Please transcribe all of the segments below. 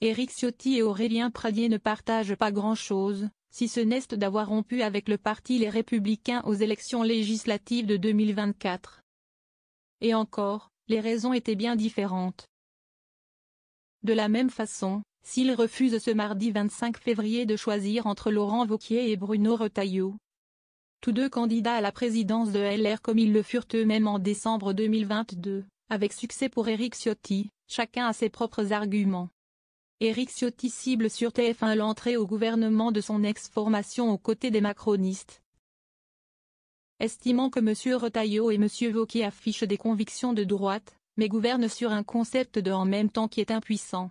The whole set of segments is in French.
Éric Ciotti et Aurélien Pradier ne partagent pas grand-chose, si ce n'est d'avoir rompu avec le parti Les Républicains aux élections législatives de 2024. Et encore, les raisons étaient bien différentes. De la même façon, s'ils refusent ce mardi 25 février de choisir entre Laurent Wauquiez et Bruno Retailleau, tous deux candidats à la présidence de LR comme ils le furent eux-mêmes en décembre 2022, avec succès pour Éric Ciotti, chacun a ses propres arguments. Éric Ciotti cible sur TF1 l'entrée au gouvernement de son ex-formation aux côtés des macronistes, estimant que M. Retailleau et M. Wauquiez affichent des convictions de droite, mais gouvernent sur un concept de en même temps qui est impuissant.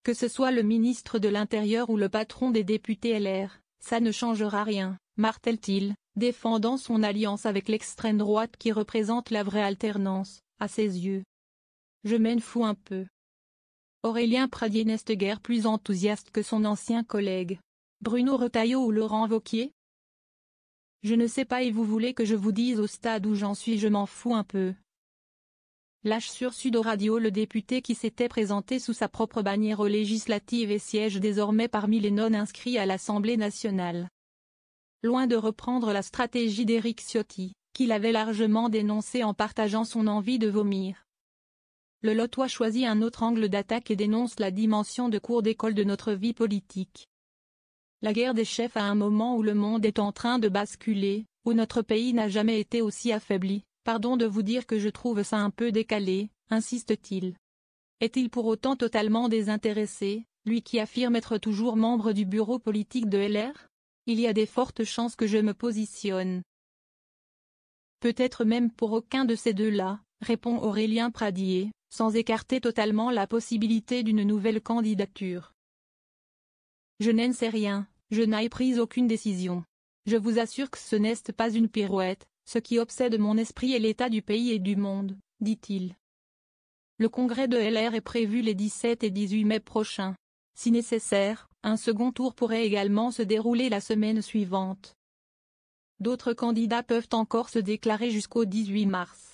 Que ce soit le ministre de l'Intérieur ou le patron des députés LR, ça ne changera rien, martèle-t-il, défendant son alliance avec l'extrême droite qui représente la vraie alternance, à ses yeux. Je m'en fous un peu. Aurélien Pradier n'est guère plus enthousiaste que son ancien collègue. Bruno Retailleau ou Laurent Wauquiez? Je ne sais pas et vous voulez que je vous dise au stade où j'en suis je m'en fous un peu. Lâche sur Sud Radio le député qui s'était présenté sous sa propre bannière aux législatives et siège désormais parmi les non-inscrits à l'Assemblée nationale. Loin de reprendre la stratégie d'Éric Ciotti, qu'il avait largement dénoncée en partageant son envie de vomir, le Lotois choisit un autre angle d'attaque et dénonce la dimension de cours d'école de notre vie politique. La guerre des chefs à un moment où le monde est en train de basculer, où notre pays n'a jamais été aussi affaibli, pardon de vous dire que je trouve ça un peu décalé, insiste-t-il. Est-il pour autant totalement désintéressé, lui qui affirme être toujours membre du bureau politique de LR? Il y a des fortes chances que je me positionne. Peut-être même pour aucun de ces deux-là, répond Aurélien Pradier, sans écarter totalement la possibilité d'une nouvelle candidature. Je n'en sais rien, je n'ai pris aucune décision. Je vous assure que ce n'est pas une pirouette, ce qui obsède mon esprit est l'état du pays et du monde, dit-il. Le congrès de LR est prévu les 17 et 18 mai prochains. Si nécessaire, un second tour pourrait également se dérouler la semaine suivante. D'autres candidats peuvent encore se déclarer jusqu'au 18 mars.